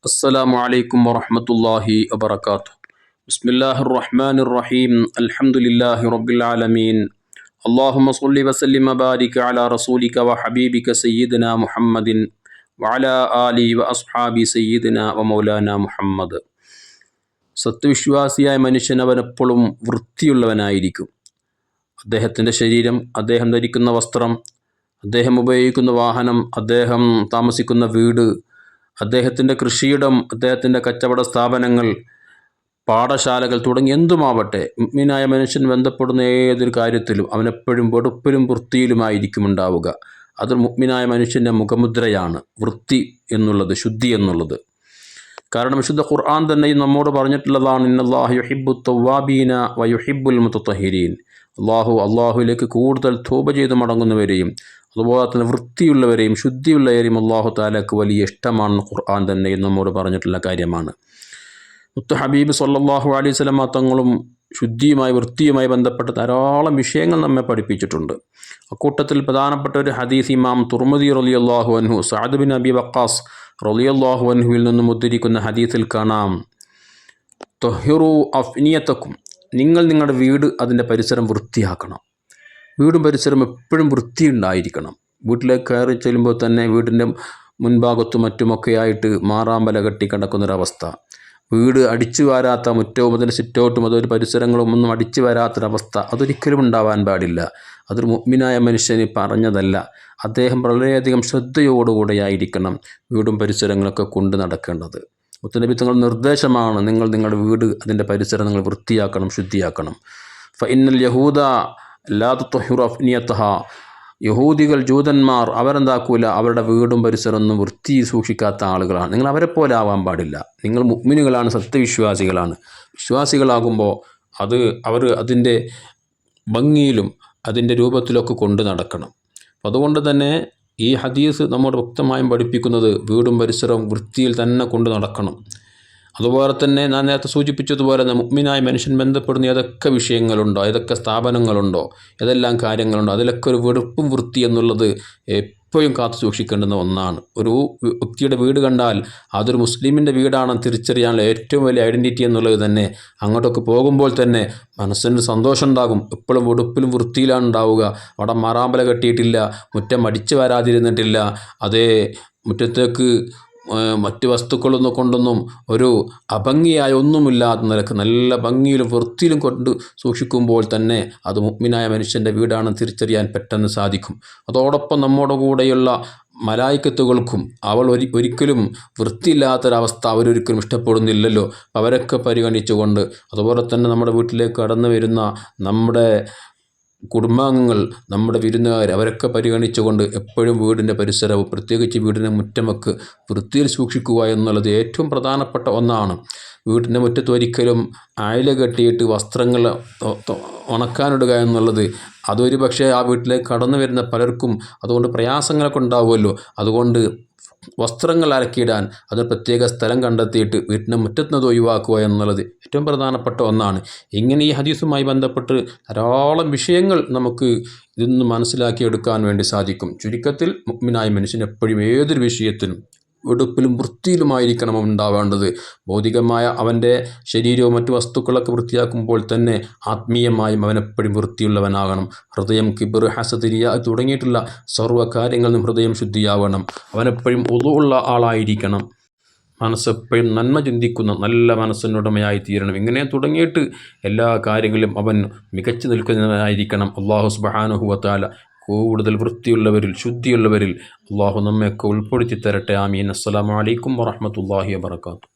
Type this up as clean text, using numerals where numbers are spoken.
السلام عليكم ورحمة الله وبركاته. بسم الله الرحمن الرحيم. الحمد لله رب العالمين. اللهم صل وسلم وبارك على رسولك وحبيبك سيدنا محمد وعلى آله وأصحابه سيدنا ومولانا محمد. സത്യവിശ്വാസിയായ മനുഷ്യൻ അവനെപ്പോഴും വൃത്തിയുള്ളവനായിരിക്കും. അദ്ദേഹത്തിൻ്റെ ശരീരം, അദ്ദേഹം ധരിക്കുന്ന വസ്ത്രം, അദ്ദേഹം ഉപയോഗിക്കുന്ന വാഹനം, അദ്ദേഹം താമസിക്കുന്ന വീട്, അദ്ദേഹത്തിൻ്റെ കൃഷിയിടം, അദ്ദേഹത്തിൻ്റെ കച്ചവട സ്ഥാപനങ്ങൾ, പാഠശാലകൾ തുടങ്ങി എന്തുമാവട്ടെ, മുഅ്മിനായ മനുഷ്യൻ ബന്ധപ്പെടുന്ന ഏതൊരു കാര്യത്തിലും അവനെപ്പോഴും വെടുപ്പിലും വൃത്തിയിലുമായിരിക്കും ഉണ്ടാവുക. അതൊരു മുഅ്മിനായ മനുഷ്യൻ്റെ മുഖമുദ്രയാണ് വൃത്തി എന്നുള്ളത്, ശുദ്ധി എന്നുള്ളത്. കാരണം വിശുദ്ധ ഖുർആൻ തന്നെ നമ്മോട് പറഞ്ഞിട്ടുള്ളതാണ്, ഇന്നല്ലാഹു യുഹിബ്ബു തവ്വാബീന വ യുഹിബ്ബുൽ മുതത്തഹിരീൻ. അള്ളാഹുവിലേക്ക് കൂടുതൽ തൗബ ചെയ്ത് മടങ്ങുന്നവരെയും അതുപോലെ തന്നെ വൃത്തിയുള്ളവരെയും ശുദ്ധിയുള്ളവരെയും അള്ളാഹു തആലക്ക് വലിയ ഇഷ്ടമാണെന്ന് ഖുർആൻ തന്നെ നമ്മോട് പറഞ്ഞിട്ടുള്ള കാര്യമാണ്. മുത്ത് ഹബീബ് സല്ലല്ലാഹു അലൈഹി വസല്ലം തങ്ങളും ശുദ്ധിയുമായി വൃത്തിയുമായി ബന്ധപ്പെട്ട ധാരാളം വിഷയങ്ങൾ നമ്മെ പഠിപ്പിച്ചിട്ടുണ്ട്. അക്കൂട്ടത്തിൽ പ്രധാനപ്പെട്ട ഒരു ഹദീസ് ഇമാം തുർമുദി റളിയല്ലാഹു അൻഹു സഅദ് ബിൻ അബി വഖാസ് റളിയല്ലാഹു അൻഹുവിൽ നിന്നും ഉദ്ധരിക്കുന്ന ഹദീസിൽ കാണാം, ത്വഹിറു അഫ്നിയതക്കും, നിങ്ങൾ നിങ്ങളുടെ വീട് അതിൻ്റെ പരിസരം വൃത്തിയാക്കണം. വീടും പരിസരം എപ്പോഴും വൃത്തിയുണ്ടായിരിക്കണം. വീട്ടിലേക്ക് കയറി ചെല്ലുമ്പോൾ തന്നെ വീടിൻ്റെ മുൻഭാഗത്തും മറ്റുമൊക്കെയായിട്ട് മാറാമ്പല കെട്ടി കിടക്കുന്നൊരവസ്ഥ, വീട് അടിച്ചു വാരാത്ത മുറ്റവും അതിൻ്റെ സിറ്റൗട്ടും അതൊരു പരിസരങ്ങളും ഒന്നും അടിച്ചു വരാത്തൊരവസ്ഥ, അതൊരിക്കലും ഉണ്ടാവാൻ പാടില്ല. അതൊരു മുഅ്മിനായ മനുഷ്യന് പറഞ്ഞതല്ല. അദ്ദേഹം വളരെയധികം ശ്രദ്ധയോടുകൂടെയായിരിക്കണം വീടും പരിസരങ്ങളൊക്കെ കൊണ്ട് നടക്കേണ്ടത്. മുത്തനബി തങ്ങളുടെ നിർദ്ദേശമാണ്, നിങ്ങൾ നിങ്ങളുടെ വീട് അതിൻ്റെ പരിസരം നിങ്ങൾ വൃത്തിയാക്കണം, ശുദ്ധിയാക്കണം. ഫഇന്നൽ യഹൂദ ലാ തുത്ഹിറു അഫ്നിയതഹ, യഹൂദികൾ ജൂതന്മാർ അവരെന്താക്കൂല, അവരുടെ വീടും പരിസരമൊന്നും വൃത്തി സൂക്ഷിക്കാത്ത ആളുകളാണ്. നിങ്ങൾ അവരെ പോലെ ആവാൻ പാടില്ല. നിങ്ങൾ മുഅ്മിനുകളാണ്, സത്യവിശ്വാസികളാണ്. വിശ്വാസികളാകുമ്പോൾ അവർ അതിൻ്റെ ഭംഗിയിലും അതിൻ്റെ രൂപത്തിലൊക്കെ കൊണ്ട് നടക്കണം. അതുകൊണ്ട് തന്നെ ഈ ഹദീസ് നമ്മോട് വ്യക്തമായും പഠിപ്പിക്കുന്നത് വീടും പരിസരവും വൃത്തിയിൽ തന്നെ കൊണ്ട് നടക്കണം. അതുപോലെ തന്നെ ഞാൻ നേരത്തെ സൂചിപ്പിച്ചതുപോലെ തന്നെ മുഅ്മിനായ മനുഷ്യൻ ബന്ധപ്പെടുന്ന ഏതൊക്കെ വിഷയങ്ങളുണ്ടോ, ഏതൊക്കെ സ്ഥാപനങ്ങളുണ്ടോ, ഏതെല്ലാം കാര്യങ്ങളുണ്ടോ, അതിലൊക്കെ ഒരു വെടുപ്പും വൃത്തി എന്നുള്ളത് എപ്പോഴും കാത്തു സൂക്ഷിക്കേണ്ടുന്ന ഒന്നാണ്. ഒരു വ്യക്തിയുടെ വീട് കണ്ടാൽ അതൊരു മുസ്ലിമിൻ്റെ വീടാണെന്ന് തിരിച്ചറിയാനുള്ള ഏറ്റവും വലിയ ഐഡൻറ്റിറ്റി എന്നുള്ളത് തന്നെ അങ്ങോട്ടൊക്കെ പോകുമ്പോൾ തന്നെ മനസ്സിന് സന്തോഷം ഉണ്ടാകും. എപ്പോഴും വെടുപ്പിലും വൃത്തിയിലാണ് ഉണ്ടാവുക. അവിടെ മറാമ്പല കെട്ടിയിട്ടില്ല, മുറ്റം അടിച്ചു വരാതിരുന്നിട്ടില്ല, അതേ മുറ്റത്തേക്ക് മറ്റ് വസ്തുക്കളൊന്നും കൊണ്ടൊന്നും ഒരു അഭംഗിയായ ഒന്നുമില്ലാത്ത നിലക്ക് നല്ല ഭംഗിയിലും വൃത്തിയിലും കൊണ്ട് സൂക്ഷിക്കുമ്പോൾ തന്നെ അത് മുഅ്മിനായ മനുഷ്യൻ്റെ വീടാണെന്ന് തിരിച്ചറിയാൻ പെട്ടെന്ന് സാധിക്കും. അതോടൊപ്പം നമ്മുടെ കൂടെയുള്ള മലായിക്കത്തുകൾക്കും ഒരിക്കലും വൃത്തിയില്ലാത്തൊരവസ്ഥ അവരൊരിക്കലും ഇഷ്ടപ്പെടുന്നില്ലല്ലോ. അവരൊക്കെ പരിഗണിച്ചുകൊണ്ട്, അതുപോലെ തന്നെ നമ്മുടെ വീട്ടിലേക്ക് കടന്നു വരുന്ന നമ്മുടെ കുടുംബാംഗങ്ങൾ, നമ്മുടെ വിരുന്നുകാർ, അവരൊക്കെ പരിഗണിച്ചുകൊണ്ട് എപ്പോഴും വീടിൻ്റെ പരിസരവും പ്രത്യേകിച്ച് വീടിൻ്റെ മുറ്റമൊക്കെ വൃത്തിയിൽ സൂക്ഷിക്കുക എന്നുള്ളത് ഏറ്റവും പ്രധാനപ്പെട്ട ഒന്നാണ്. വീടിൻ്റെ മുറ്റത്ത് ഒരിക്കലും അയല കെട്ടിയിട്ട് വസ്ത്രങ്ങൾ ഉണക്കാനിടുക എന്നുള്ളത് അതൊരു പക്ഷേ ആ വീട്ടിലേക്ക് കടന്നു വരുന്ന പലർക്കും അതുകൊണ്ട് പ്രയാസങ്ങളൊക്കെ ഉണ്ടാവുമല്ലോ. അതുകൊണ്ട് വസ്ത്രങ്ങൾ അലക്കിയിടാൻ അത് പ്രത്യേക സ്ഥലം കണ്ടെത്തിയിട്ട് വീട്ടിൻ്റെ മുറ്റത്തുനിന്ന് ഒഴിവാക്കുക എന്നുള്ളത് ഏറ്റവും പ്രധാനപ്പെട്ട ഒന്നാണ്. ഇങ്ങനെ ഈ ഹദീസുമായി ബന്ധപ്പെട്ട് ധാരാളം വിഷയങ്ങൾ നമുക്ക് ഇതൊന്ന് മനസ്സിലാക്കിയെടുക്കാൻ വേണ്ടി സാധിക്കും. ചുരുക്കത്തിൽ മുഅ്മിനായ മനുഷ്യൻ എപ്പോഴും ഏതൊരു വിഷയത്തിലും വെടുപ്പിലും വൃത്തിയിലുമായിരിക്കണം ഉണ്ടാവേണ്ടത്. ഭൗതികമായ അവൻ്റെ ശരീരവും മറ്റു വസ്തുക്കളൊക്കെ വൃത്തിയാക്കുമ്പോൾ തന്നെ ആത്മീയമായും അവനെപ്പോഴും വൃത്തിയുള്ളവനാകണം. ഹൃദയം, കിബർ, ഹസദ്, റിയാ തുടങ്ങിയിട്ടുള്ള സർവ്വകാര്യങ്ങളിലും ഹൃദയം ശുദ്ധിയാവണം. അവനെപ്പോഴും വുളൂ ഉള്ള ആളായിരിക്കണം. മനസ്സെപ്പോഴും നന്മ ചിന്തിക്കുന്ന നല്ല മനസ്സിനുടമയായി തീരണം. ഇങ്ങനെ തുടങ്ങിയിട്ട് എല്ലാ കാര്യങ്ങളിലും അവൻ മികച്ചു നിൽക്കുന്നവനായിരിക്കണം. അല്ലാഹു സുബ്ഹാനഹു വ തആല കൂടുതൽ വൃത്തിയുള്ളവരിൽ ശുദ്ധിയുള്ളവരിൽ അള്ളാഹു നമ്മയൊക്കെ ഉൾപ്പെടുത്തി തരട്ടെ. ആമീൻ. അസ്സലാമു അലൈക്കും വറഹ്മത്തുള്ളാഹി വബറകാതുഹു.